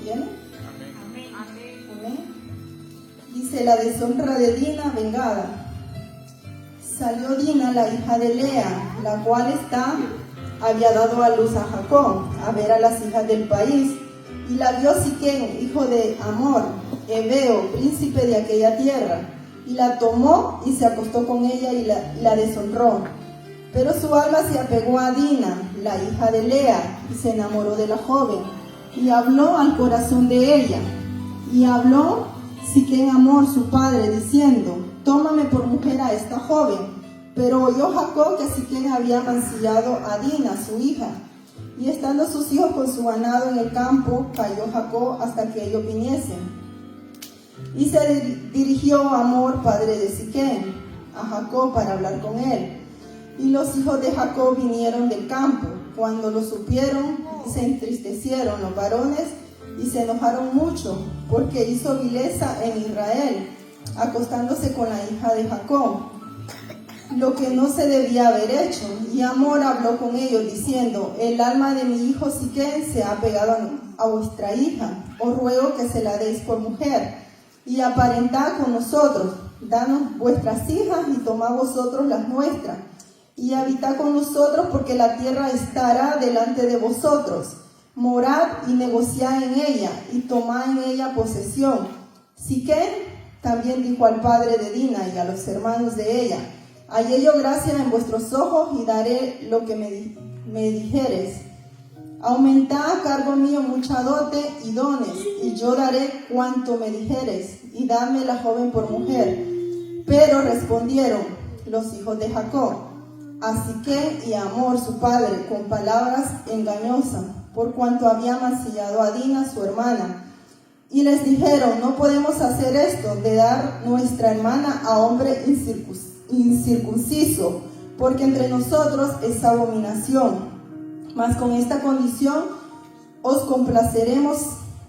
tienen? Amén. Dice: la deshonra de Dina vengada. Salió Dina, la hija de Lea, la cual había dado a luz a Jacob, a ver a las hijas del país. Y la vio Siquén, hijo de Amor, Heveo, príncipe de aquella tierra. Y la tomó y se acostó con ella y la deshonró. Pero su alma se apegó a Dina, la hija de Lea, y se enamoró de la joven. Y habló al corazón de ella. Y habló Siquén Amor, su padre, diciendo: tómame por mujer a esta joven. Pero oyó Jacob que Siquén había mancillado a Dina, su hija. Y estando sus hijos con su ganado en el campo, cayó Jacob hasta que ellos viniesen. Y se dirigió Amor, padre de Siquén, a Jacob para hablar con él. Y los hijos de Jacob vinieron del campo. Cuando lo supieron, se entristecieron los varones y se enojaron mucho, porque hizo vileza en Israel, acostándose con la hija de Jacob, lo que no se debía haber hecho. Y Amor habló con ellos, diciendo: el alma de mi hijo Siquén se ha pegado a vuestra hija. Os ruego que se la deis por mujer, y aparentad con nosotros. Danos vuestras hijas, y tomad vosotros las nuestras, y habitad con nosotros, porque la tierra estará delante de vosotros. Morad y negociad en ella, y tomad en ella posesión. Siquén también dijo al padre de Dina y a los hermanos de ella: hallé yo gracia en vuestros ojos, y daré lo que me dijeres. Aumentad a cargo mío mucha dote y dones, y yo daré cuanto me dijeres, y dadme la joven por mujer. Pero respondieron los hijos de Jacob a Siquén y a Amor su padre con palabras engañosas, por cuanto había mancillado a Dina su hermana. Y les dijeron: no podemos hacer esto, de dar nuestra hermana a hombre incircunciso, porque entre nosotros es abominación. Mas con esta condición os complaceremos,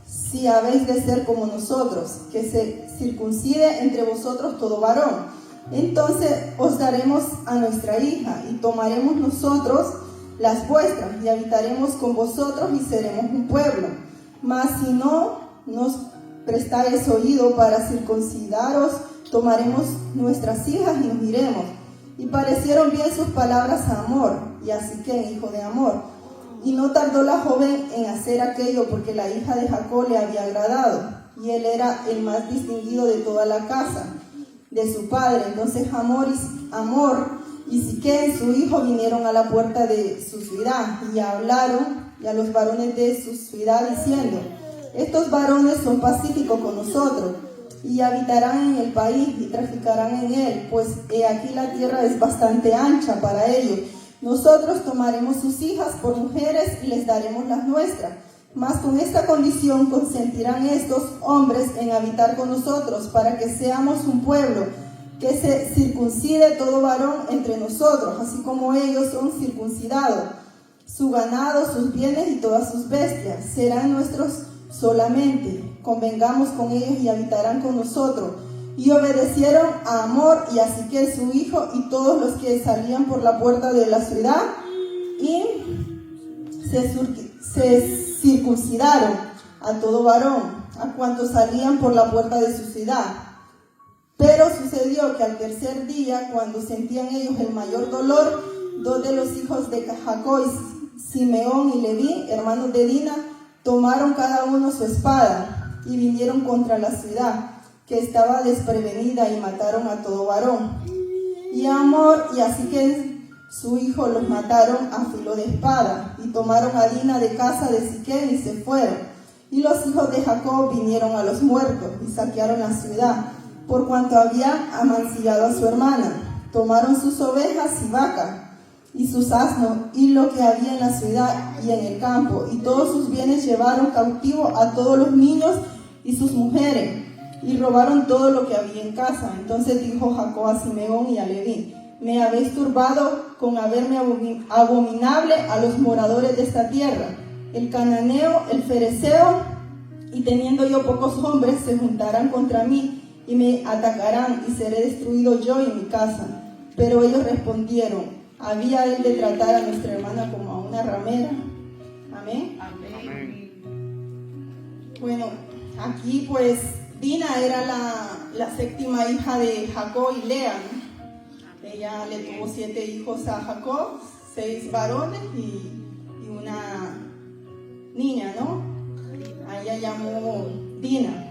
si habéis de ser como nosotros, que se circuncide entre vosotros todo varón. Entonces os daremos a nuestra hija, y tomaremos nosotros las vuestras, y habitaremos con vosotros, y seremos un pueblo. Mas si no nos prestáis oído para circuncidaros, tomaremos nuestras hijas y nos iremos. Y parecieron bien sus palabras a Amor y a Siquén, hijo de Amor. Y no tardó la joven en hacer aquello, porque la hija de Jacob le había agradado, y él era el más distinguido de toda la casa de su padre. Entonces Amor y Siquén, su hijo, vinieron a la puerta de su ciudad, y hablaron a los varones de su ciudad, diciendo: estos varones son pacíficos con nosotros, y habitarán en el país, y traficarán en él, pues he aquí la tierra es bastante ancha para ellos. Nosotros tomaremos sus hijas por mujeres, y les daremos las nuestras. Mas con esta condición consentirán estos hombres en habitar con nosotros, para que seamos un pueblo, que se circuncide todo varón entre nosotros, así como ellos son circuncidados. Su ganado, sus bienes y todas sus bestias serán nuestros solamente. Convengamos con ellos y habitarán con nosotros. Y obedecieron a Amor y a Siquén su hijo, y todos los que salían por la puerta de la ciudad, y se circuncidaron a todo varón, a cuantos salían por la puerta de su ciudad. Pero sucedió que al tercer día, cuando sentían ellos el mayor dolor, dos de los hijos de Jacob, Simeón y Leví, hermanos de Dina, tomaron cada uno su espada, y vinieron contra la ciudad, que estaba desprevenida, y mataron a todo varón. Y a Amor y a Siquén su hijo los mataron a filo de espada, y tomaron a Dina de casa de Siquén y se fueron. Y los hijos de Jacob vinieron a los muertos y saquearon la ciudad, por cuanto había amancillado a su hermana. Tomaron sus ovejas y vacas y sus asnos, y lo que había en la ciudad y en el campo, y todos sus bienes llevaron cautivo a todos los niños y sus mujeres, y robaron todo lo que había en casa. Entonces dijo Jacob a Simeón y a Leví: me habéis turbado con haberme abominable a los moradores de esta tierra, el cananeo, el fereceo, y teniendo yo pocos hombres, se juntarán contra mí y me atacarán, y seré destruido yo y mi casa. Pero ellos respondieron: ¿había él de tratar a nuestra hermana como a una ramera? Amén. Amén. Bueno, aquí pues Dina era la séptima hija de Jacob y Lea, ¿no? Ella le tuvo 7 hijos a Jacob, 6 varones y una niña, ¿no? A ella llamó Dina.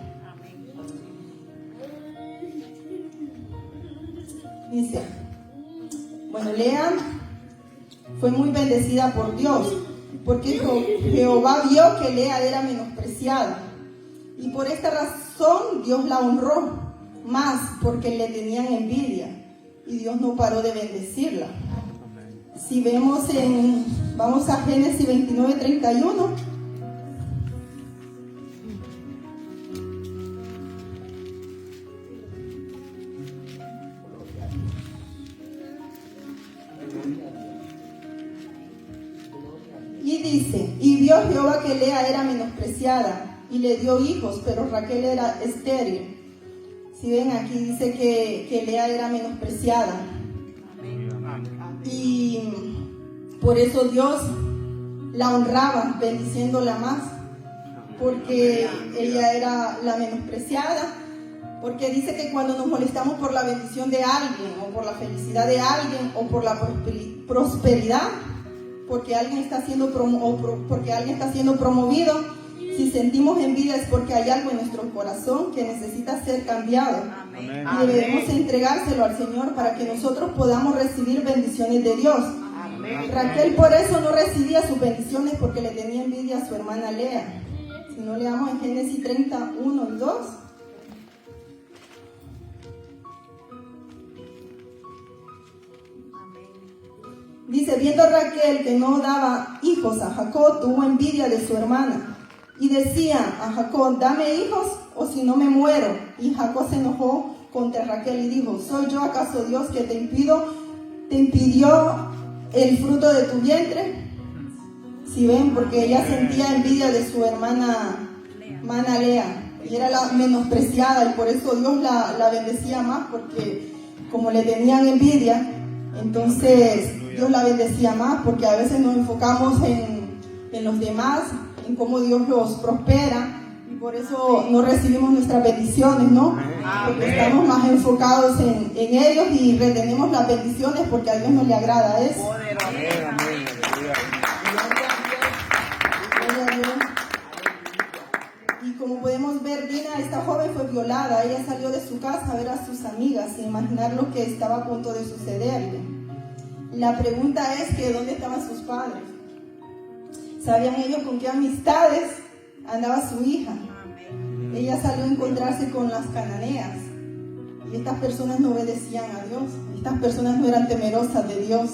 Dice, bueno, Lea fue muy bendecida por Dios, porque Jehová vio que Lea era menospreciada. Y por esta razón Dios la honró más, porque le tenían envidia. Y Dios no paró de bendecirla. Si vemos vamos a Génesis 29:31. Y dice, y vio Jehová que Lea era menospreciada, y le dio hijos, pero Raquel era estéril. Si ven aquí dice que Lea era menospreciada. Y por eso Dios la honraba, bendiciéndola más, porque ella era la menospreciada. Porque dice que cuando nos molestamos por la bendición de alguien, o por la felicidad de alguien, o por la prosperidad, porque alguien está siendo promovido, si sentimos envidia es porque hay algo en nuestro corazón que necesita ser cambiado. Amén. Y debemos entregárselo al Señor para que nosotros podamos recibir bendiciones de Dios. Amén. Raquel por eso no recibía sus bendiciones, porque le tenía envidia a su hermana Lea. Si no, leamos en Génesis 31 y 2. Dice, viendo Raquel que no daba hijos a Jacob, tuvo envidia de su hermana. Y decía a Jacob, dame hijos o si no me muero. Y Jacob se enojó contra Raquel y dijo, ¿soy yo acaso Dios que te impidió el fruto de tu vientre? Si ven, porque ella sentía envidia de su hermana Lea. Y era la menospreciada, y por eso Dios la bendecía más, porque como le tenían envidia, entonces Dios la bendecía más, porque a veces nos enfocamos en los demás, en cómo Dios los prospera, y por eso no recibimos nuestras bendiciones, ¿no? Porque estamos más enfocados en ellos y retenemos las bendiciones porque a Dios no le agrada eso. Y como podemos ver, Dina, esta joven fue violada. Ella salió de su casa a ver a sus amigas sin imaginar lo que estaba a punto de sucederle. La pregunta es que ¿dónde estaban sus padres? ¿Sabían ellos con qué amistades andaba su hija? Ella salió a encontrarse con las cananeas, y estas personas no obedecían a Dios. Estas personas no eran temerosas de Dios,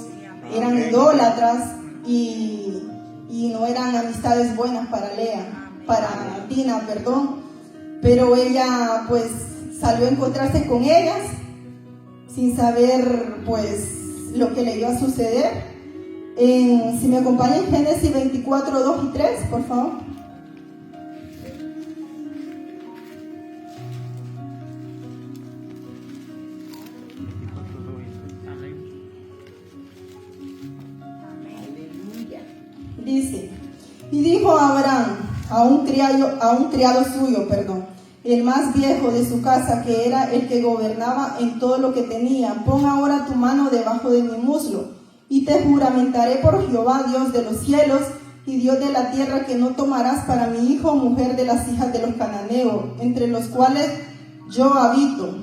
eran idólatras y no eran amistades buenas para Dina, pero ella pues salió a encontrarse con ellas sin saber pues lo que le iba a suceder. Si me acompañan en Génesis 24, 2 y 3, por favor. Dice, y dijo Abraham a un criado suyo, el más viejo de su casa, que era el que gobernaba en todo lo que tenía, pon ahora tu mano debajo de mi muslo, y te juramentaré por Jehová, Dios de los cielos y Dios de la tierra, que no tomarás para mi hijo mujer de las hijas de los cananeos, entre los cuales yo habito.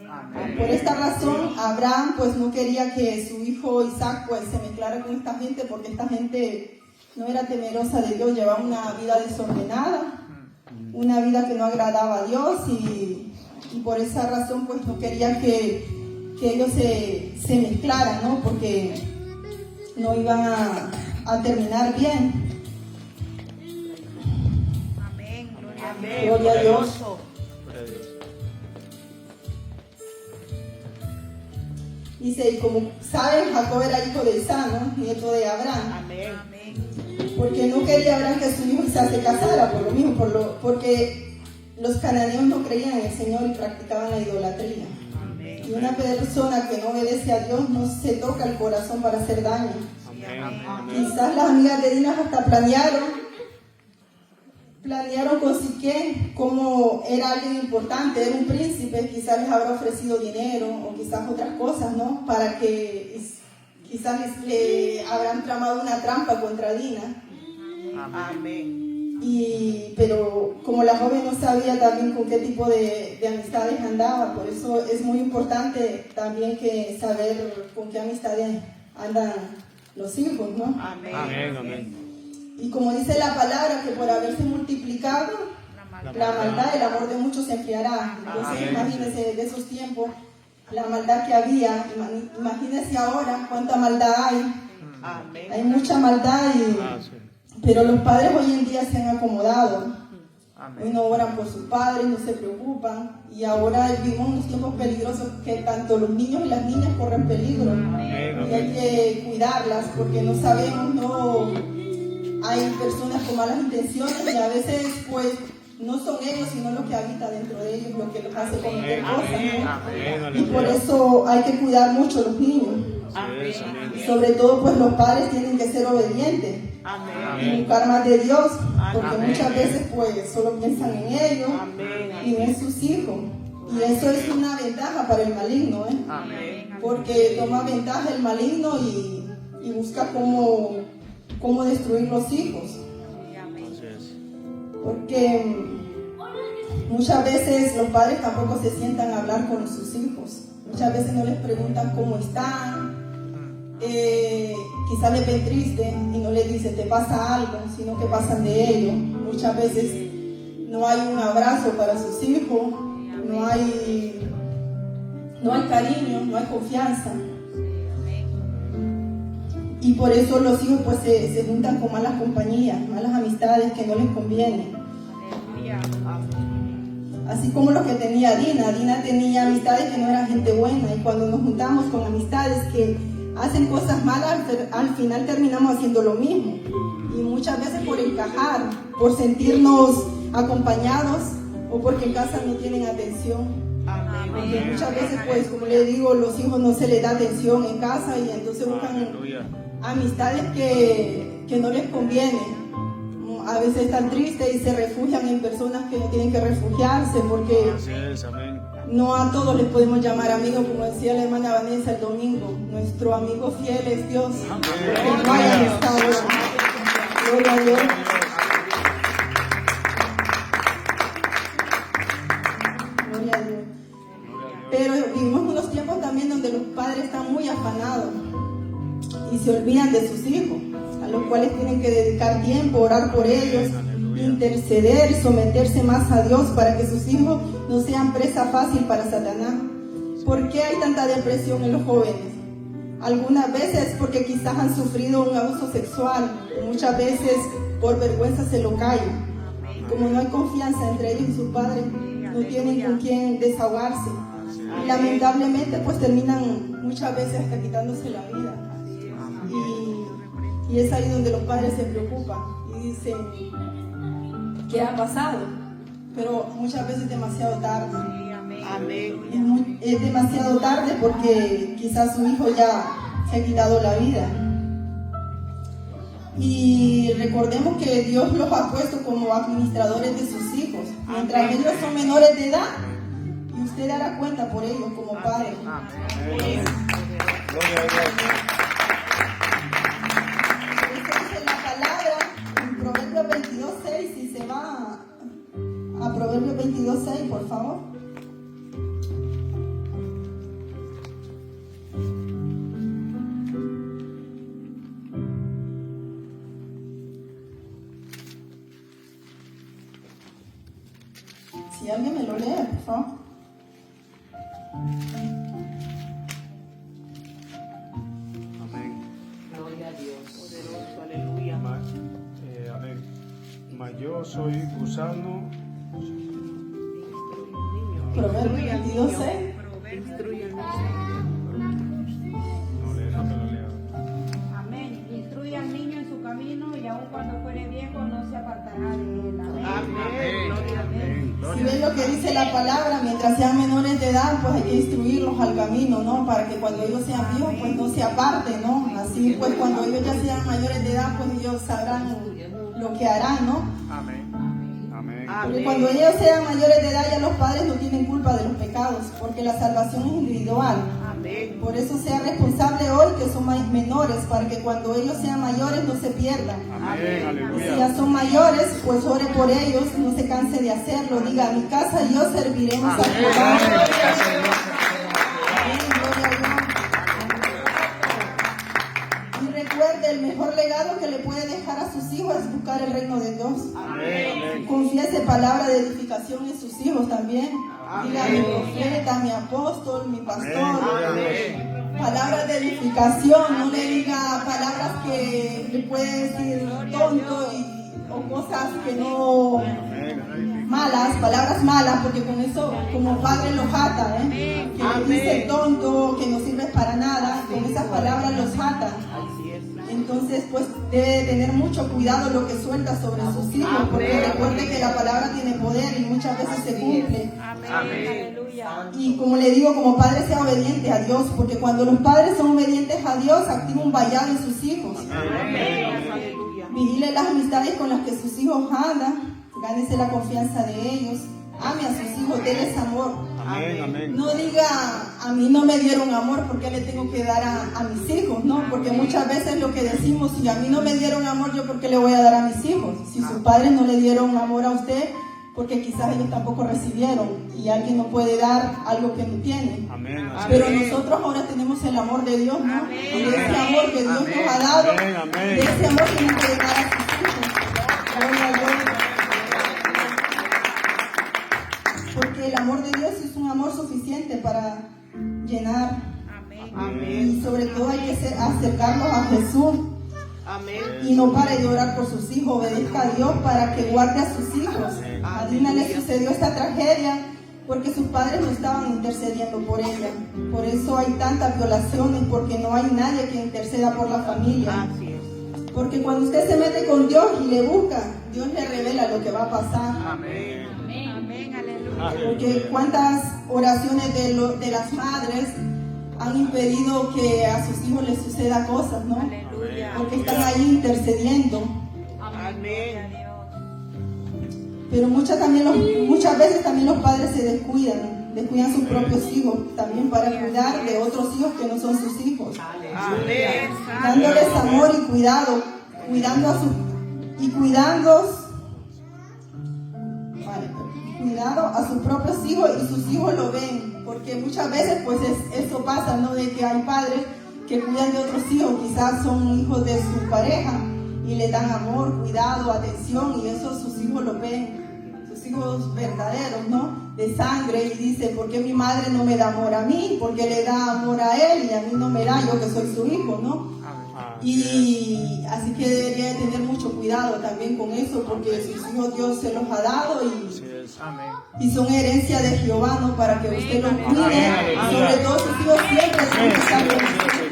Amén. Por esta razón, Abraham pues no quería que su hijo Isaac pues se mezclara con esta gente, porque esta gente no era temerosa de Dios, llevaba una vida desordenada, una vida que no agradaba a Dios, y por esa razón pues no quería que ellos se mezclaran, ¿no? Porque no iban a terminar bien. Amén. Gloria a Dios. Dice, y como saben, Jacob era hijo de Isaac, ¿no? Nieto de Abraham. Amén. Porque no quería Abraham que su hijo Isaac se casara, por lo mismo, porque los cananeos no creían en el Señor y practicaban la idolatría. Y una persona que no obedece a Dios no se toca el corazón para hacer daño. Amén. Quizás las amigas de Dina hasta planearon planearon con Siquén, como era alguien importante, era un príncipe, quizás les habrá ofrecido dinero o quizás otras cosas, ¿no? Para que quizás le habrán tramado una trampa contra Dina. Amén. Pero como la joven no sabía también con qué tipo de amistades andaba, por eso es muy importante también que saber con qué amistades andan los hijos, ¿no? Amén. Amén, amén. Y como dice la palabra, que por haberse multiplicado la maldad, el amor de muchos se enfriará. Entonces Amén. imagínense de esos tiempos, la maldad que había, imagínense ahora cuánta maldad hay. Amén. Hay mucha maldad Sí. pero los padres hoy en día se han acomodado. Hoy Amén. no oran por sus padres, no se preocupan. Y ahora vivimos unos tiempos peligrosos que tanto los niños y las niñas corren peligro. Amén, Y hay que cuidarlas porque no sabemos, no hay personas con malas intenciones y a veces pues no son ellos sino lo que habita dentro de ellos lo que los hace cometer cosas, ¿no? Amén, Y por eso hay que cuidar mucho a los niños. Y sobre todo pues los padres tienen que ser obedientes y buscar más de Dios, porque Amén. muchas veces pues solo piensan en ellos y no en sus hijos. Y eso es una ventaja para el maligno, ¿eh? Amén. Porque toma ventaja el maligno y busca cómo destruir los hijos. Así es. Porque muchas veces los padres tampoco se sientan a hablar con sus hijos. Muchas veces no les preguntan cómo están. Quizás les ven triste y no les dicen te pasa algo, sino que pasan de ello. Muchas veces no hay un abrazo para sus hijos, no hay cariño, no hay confianza. Y por eso los hijos pues se juntan con malas compañías, malas amistades que no les convienen. Así como lo que tenía Dina. Dina tenía amistades que no eran gente buena, y cuando nos juntamos con amistades que hacen cosas malas, al final terminamos haciendo lo mismo. Y muchas veces por encajar, por sentirnos acompañados o porque en casa no tienen atención. Porque muchas veces, pues, como le digo, los hijos no se les da atención en casa y entonces buscan Aleluya. amistades que no les convienen. A veces están tristes y se refugian en personas que no tienen que refugiarse, porque Así es, amén. no a todos les podemos llamar amigos, como decía la hermana Vanessa el domingo. Nuestro amigo fiel es Dios. Que no hay amistad. Gloria a Dios. Gloria a Dios. Pero vivimos unos tiempos también donde los padres están muy afanados y se olvidan de sus hijos, a los cuales tienen que dedicar tiempo, orar por ellos, interceder, someterse más a Dios para que sus hijos no sean presa fácil para Satanás. ¿Por qué hay tanta depresión en los jóvenes? Algunas veces porque quizás han sufrido un abuso sexual, muchas veces por vergüenza se lo callan. Como no hay confianza entre ellos y sus padres, no tienen con quién desahogarse. Y lamentablemente pues terminan muchas veces hasta quitándose la vida. Y es ahí donde los padres se preocupan y dicen, ¿qué ha pasado? Pero muchas veces es demasiado tarde. Amén. Es demasiado tarde porque quizás su hijo ya se ha quitado la vida. Y recordemos que Dios los ha puesto como administradores de sus hijos. Mientras ellos son menores de edad, y usted dará cuenta por ellos como padre. Amén. Gloria a Dios. Esto dice la palabra en Proverbios 22:6. Si se va a Proverbios 22:6, por favor. Si alguien me lo lee, por favor. Amén. Gloria a Dios. Poderoso, aleluya. Amén. Mas yo soy gusano. Proverbios 22:6. Instruye al niño. No lea, no me lo lea. Amén. Instruye al niño en su camino y aun cuando fuere viejo no se apartará de él. Amén. Amén. Gloria a Dios. Si ven lo que dice la palabra, mientras sean menores de edad, pues hay que instruirlos al camino, ¿no? Para que cuando ellos sean viejos, pues no se aparten, ¿no? Así pues cuando ellos ya sean mayores de edad, pues ellos sabrán lo que harán, ¿no? Amén. Porque cuando ellos sean mayores de edad, ya los padres no tienen culpa de los pecados, porque la salvación es individual. Amén. Por eso sea responsable hoy que son menores, para que cuando ellos sean mayores no se pierdan. Amén. Y si Aleluya. ya son mayores, pues ore por ellos, no se canse de hacerlo. Diga, en mi casa y yo serviremos a Jehová. Amén, gloria a Dios. Y recuerde, el mejor legado que le puede dejar a sus hijos es buscar el reino de Dios. Amén. Confiese palabra de edificación en sus hijos también. Diga, mi profeta, mi apóstol, mi pastor. Palabras de edificación, no le diga palabras que le puede decir tonto o cosas que no malas, palabras malas, porque con eso como padre los jata, que le dice tonto, que no sirve para nada, con esas palabras los jata. Así es. Entonces, pues debe tener mucho cuidado lo que suelta sobre sus hijos, porque recuerde que la palabra tiene poder y muchas veces se cumple. Aleluya. Y como le digo, como padre sea obediente a Dios, porque cuando los padres son obedientes a Dios, activa un vallado en sus hijos. Aleluya. Vigile las amistades con las que sus hijos andan, gánese la confianza de ellos, ame a sus hijos, denles amor. Amén. No diga, a mí no me dieron amor, ¿por qué le tengo que dar a mis hijos? No, porque muchas veces lo que decimos, si a mí no me dieron amor, ¿yo por qué le voy a dar a mis hijos? Si sus padres no le dieron amor a usted, porque quizás ellos tampoco recibieron, y alguien no puede dar algo que no tiene. Amén. Pero nosotros ahora tenemos el amor de Dios, ¿no? Y de ese amor que Dios nos ha dado, de ese amor tenemos que dar a sus hijos. Gloria a Dios. Porque el amor de Dios es un amor suficiente para llenar. Amén. Y sobre todo hay que acercarlos a Jesús. Amén. Y no pare de orar por sus hijos, obedezca a Dios para que guarde a sus hijos. A Dina le sucedió esta tragedia porque sus padres no estaban intercediendo por ella. Por eso hay tantas violaciones, porque no hay nadie que interceda por la familia. Así es. Porque cuando usted se mete con Dios y le busca, Dios le revela lo que va a pasar. Amén. Amén. Aleluya. Porque cuántas oraciones de las madres han impedido que a sus hijos les suceda cosas, ¿no? Aleluya. Porque están ahí intercediendo. Amén. Pero muchas veces también los padres se descuidan sus propios hijos, también para cuidar de otros hijos que no son sus hijos, Amén. dándoles amor y cuidado, cuidado a sus propios hijos, y sus hijos lo ven, porque muchas veces pues eso pasa, ¿no? De que hay padres que cuidan de otros hijos, quizás son hijos de su pareja y le dan amor, cuidado, atención, y eso sus hijos lo ven, sus hijos verdaderos, ¿no? De sangre, y dicen, ¿por qué mi madre no me da amor a mí? ¿Por qué le da amor a él y a mí no me da, yo que soy su hijo, ¿no? Y así que debería de tener mucho cuidado también con eso, porque sus hijos Dios se los ha dado y son herencia de Jehová, ¿no? Para que usted los cuide, y sobre todo sus hijos siempre tienen que estar con usted.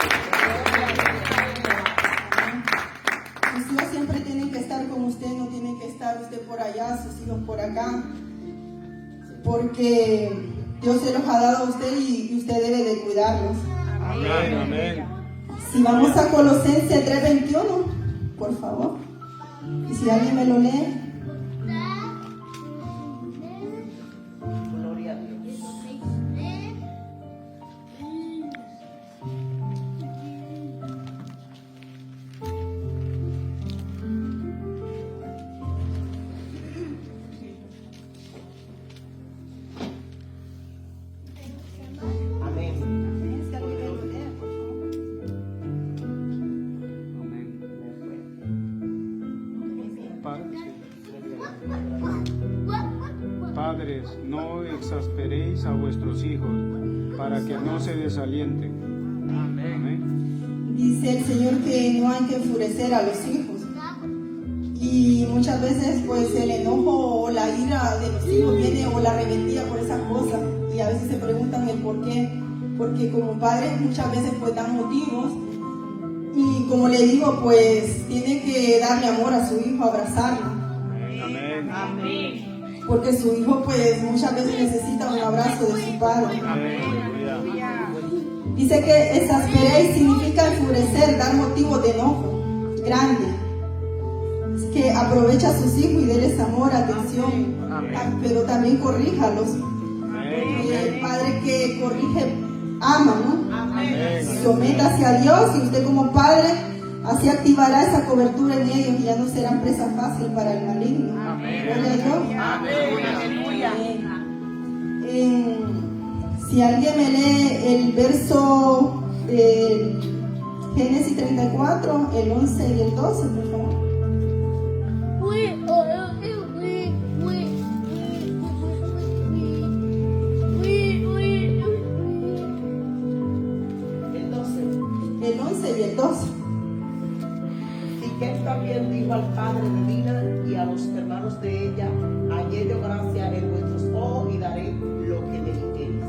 Sus hijos siempre tienen que estar con usted, no tienen que estar usted por allá, sus hijos por acá, porque Dios se los ha dado a usted y usted debe de cuidarlos. Amén. Si vamos a Colosenses 3:21, por favor, y si alguien me lo lee. Gloria a Dios. Amén. Si alguien me lo lee, por favor. Padres, no exasperéis a vuestros hijos para que no se desalienten. Amén. Dice el Señor que no hay que enfurecer a los hijos. Y muchas veces pues el enojo o la ira de los hijos viene, o la rebeldía por esas cosas. Y a veces se preguntan el por qué. Porque como padres muchas veces pues dan motivos. Y como le digo, pues tiene que darle amor a su hijo, abrazarlo. Amén. Amén. Porque su hijo pues muchas veces necesita un abrazo de su padre. Aleluya. Dice que exasperéis significa enfurecer, dar motivo de enojo grande. que aproveche a sus hijos y déles amor, atención, pero también corríjalos. El padre que corrige ama, ¿no? Sométase a Dios y usted como padre así activará esa cobertura en ellos y ya no serán presa fácil para el maligno. Gloria a Dios. Si alguien me lee el verso de Génesis 34, el 11 y el 12, por favor. El 11 y el 12. Y que él también dijo al padre de Dina y a los hermanos de ella: hallé yo gracia en vuestros ojos y daré lo que me dijereis.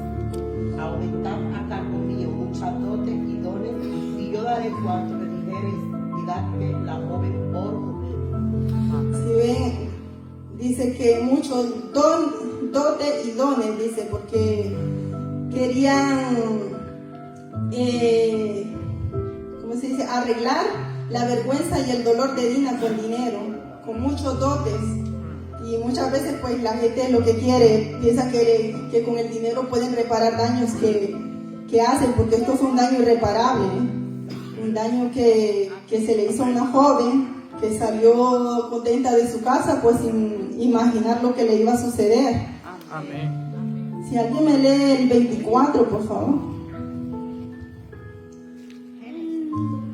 Aumentad a cargo mío muchas dotes y dones, y yo daré cuanto me dijereis, y dadme la joven por mujer. Si ven, dice que muchos dotes y dones, dice, porque querían, ¿cómo se dice?, arreglar la vergüenza y el dolor de Dina con dinero, con muchos dotes. Y muchas veces pues la gente lo que quiere, piensa que con el dinero pueden reparar daños que hacen, porque esto fue un daño irreparable, un daño que se le hizo a una joven que salió contenta de su casa, pues sin imaginar lo que le iba a suceder. Amén. Si alguien me lee el 24, por favor.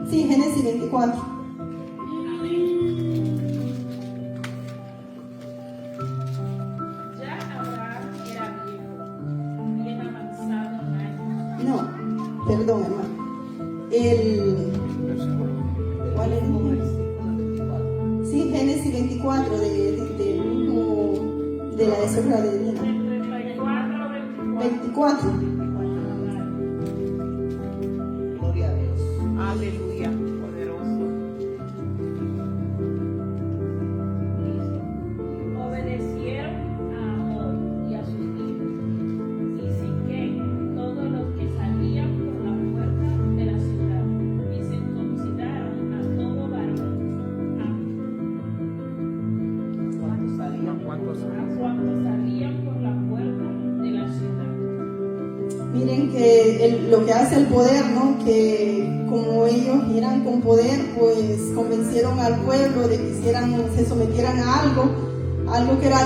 Sí, Génesis 24. Perdón, hermano. ¿Cuál es el número? Sí, Génesis 24, de la deshonra de Dina. 24. Gloria a Dios. Aleluya. Poderoso. Obedecieron a Amor y a sus hijos, y Siquem, todos los que salían por la puerta de la ciudad, y circuncidaron a todo varón, Cuando salían, a cuantos salían por la puerta de la ciudad. Miren que lo que hace el poder, ¿no? Que como ellos eran con poder, pues convencieron al pueblo de que se sometieran a algo que era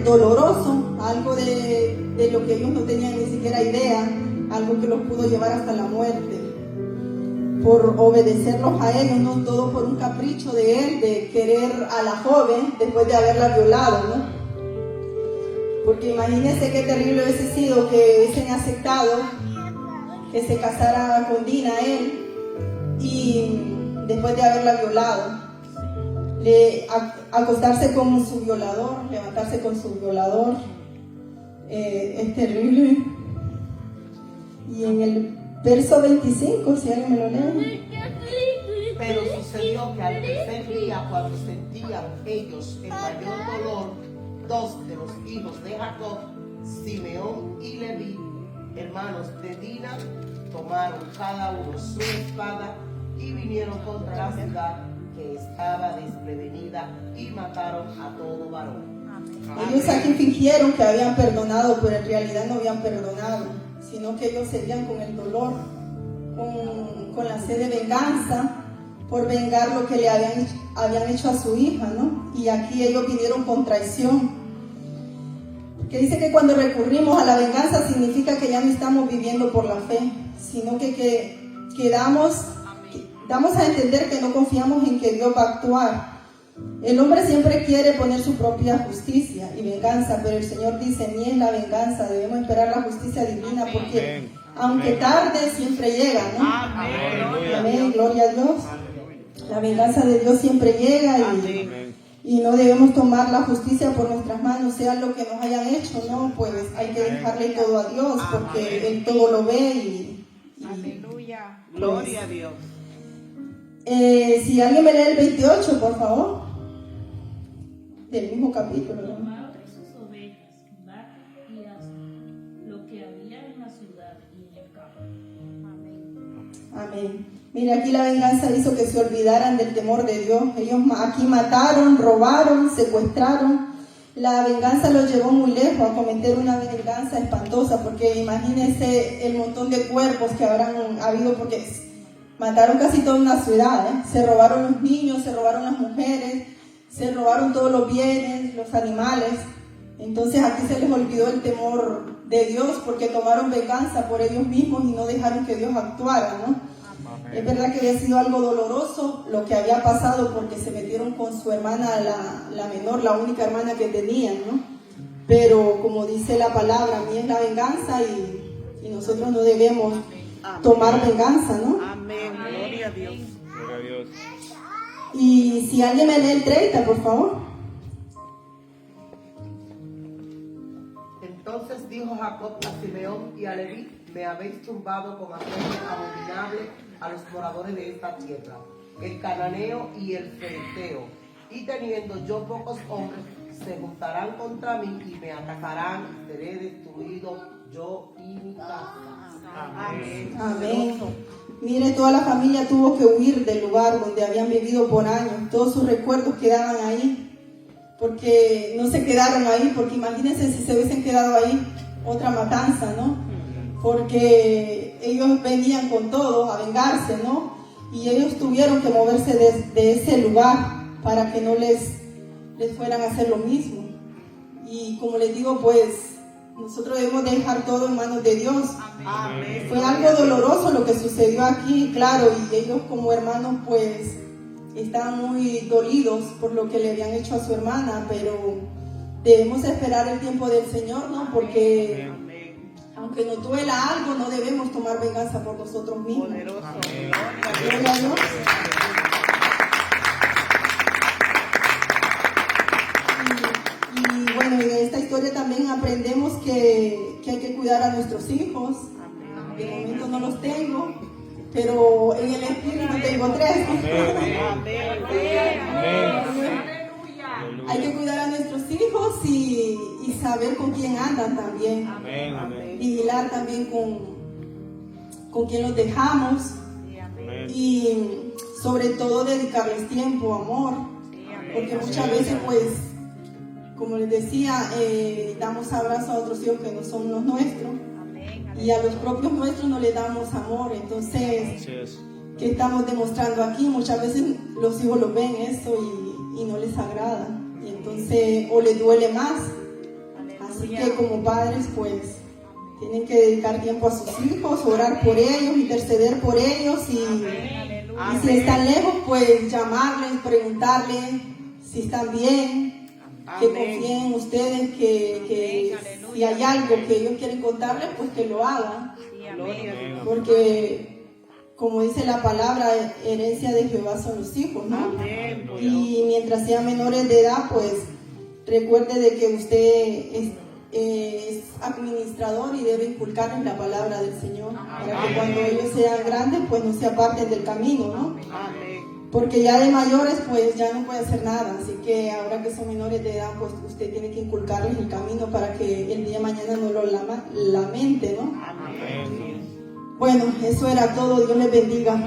doloroso, algo de lo que ellos no tenían ni siquiera idea, algo que los pudo llevar hasta la muerte. Por obedecerlos a ellos, no todo por un capricho de él, de querer a la joven después de haberla violado, ¿no? Porque imagínense qué terrible hubiese sido que hubiesen aceptado que se casara con Dina él y después de haberla violado, acostarse con su violador, levantarse con su violador, es terrible. Y en el verso 25, si alguien me lo lee. pero sucedió que al tercer día, cuando sentían ellos el mayor dolor, dos de los hijos de Jacob, Simeón y Leví, hermanos de Dina, tomaron cada uno su espada y vinieron contra la ciudad que estaba desprevenida y mataron a todo varón. Ellos aquí fingieron que habían perdonado, pero en realidad no habían perdonado, sino que ellos seguían con el dolor, con la sed de venganza, por vengar lo que le habían hecho a su hija, ¿no? Y aquí ellos vinieron con traición. Que dice que cuando recurrimos a la venganza significa que ya no estamos viviendo por la fe, sino que damos a entender que no confiamos en que Dios va a actuar. El hombre siempre quiere poner su propia justicia y venganza, pero el Señor dice: ni es la venganza, debemos esperar la justicia divina, porque aunque tarde, siempre llega, ¿no? Amén, gloria a Dios. La venganza de Dios siempre llega y no debemos tomar la justicia por nuestras manos, sea lo que nos hayan hecho, ¿no? Pues hay que dejarle todo a Dios, porque Él todo lo ve Aleluya. Gloria a Dios. Si alguien me lee el 28, por favor, del mismo capítulo, ¿no? Tomaron sus ovejas, vacas y asnos, lo que había en la ciudad y en el campo. Amén. Amén. Mire, aquí la venganza hizo que se olvidaran del temor de Dios. Ellos aquí mataron, robaron, secuestraron. La venganza los llevó muy lejos a cometer una venganza espantosa, porque imagínense el montón de cuerpos que habrán habido, porque mataron casi toda una ciudad, ¿eh? Se robaron los niños, se robaron las mujeres, se robaron todos los bienes, los animales. Entonces aquí se les olvidó el temor de Dios, porque tomaron venganza por ellos mismos y no dejaron que Dios actuara, ¿no? Es verdad que había sido algo doloroso lo que había pasado, porque se metieron con su hermana, la menor, la única hermana que tenían, ¿no? Pero como dice la palabra, mía es la venganza y nosotros no debemos tomar venganza, ¿no? Amén. Gloria a Dios. Gloria a Dios. Y si alguien me lee el 30, por favor. Entonces dijo Jacob a Simeón y a Leví: me habéis turbado con hacerme abominable a los moradores de esta tierra, el cananeo y el fereteo, y teniendo yo pocos hombres, se juntarán contra mí y me atacarán, y seré destruido yo y mi casa. Amén. Amén. Mire, toda la familia tuvo que huir del lugar donde habían vivido por años. Todos sus recuerdos quedaban ahí, porque no se quedaron ahí, porque imagínense si se hubiesen quedado ahí, otra matanza, ¿no? Porque ellos venían con todo a vengarse, ¿no? Y ellos tuvieron que moverse de ese lugar para que no les fueran a hacer lo mismo. Y como les digo, pues nosotros debemos dejar todo en manos de Dios. Amén. Fue algo doloroso lo que sucedió aquí, claro, y ellos como hermanos pues estaban muy dolidos por lo que le habían hecho a su hermana, pero debemos esperar el tiempo del Señor, ¿no? Porque aunque nos duela algo, no debemos tomar venganza por nosotros mismos. Poderoso. Gloria a Dios. Y bueno, en esta historia también aprendemos que hay que cuidar a nuestros hijos. De momento no los tengo, pero en el espíritu tengo 3. Hay que cuidar a nuestros hijos y saber con quién andan también. Vigilar también con quién los dejamos. Y sobre todo dedicarles tiempo, amor. Porque muchas veces, pues, como les decía, damos abrazos a otros hijos que no son los nuestros. Y a los propios nuestros no les damos amor. Entonces, ¿qué estamos demostrando aquí? Muchas veces los hijos lo ven eso y no les agrada. Y entonces, o les duele más. Así que como padres, pues, tienen que dedicar tiempo a sus hijos, orar por ellos, interceder por ellos. Y si están lejos, pues, llamarles, preguntarles si están bien, que confíen en ustedes, que si hay algo que ellos quieren contarles, pues que lo hagan. Porque, como dice la palabra, herencia de Jehová son los hijos, ¿no? Y mientras sean menores de edad, pues recuerde de que usted es administrador y debe inculcarles la palabra del Señor, para que cuando ellos sean grandes, pues no se aparten del camino, ¿no? Porque ya de mayores, pues ya no puede hacer nada. Así que ahora que son menores de edad, pues usted tiene que inculcarles el camino para que el día de mañana no lo lamente, ¿no? Bueno, eso era todo. Dios les bendiga.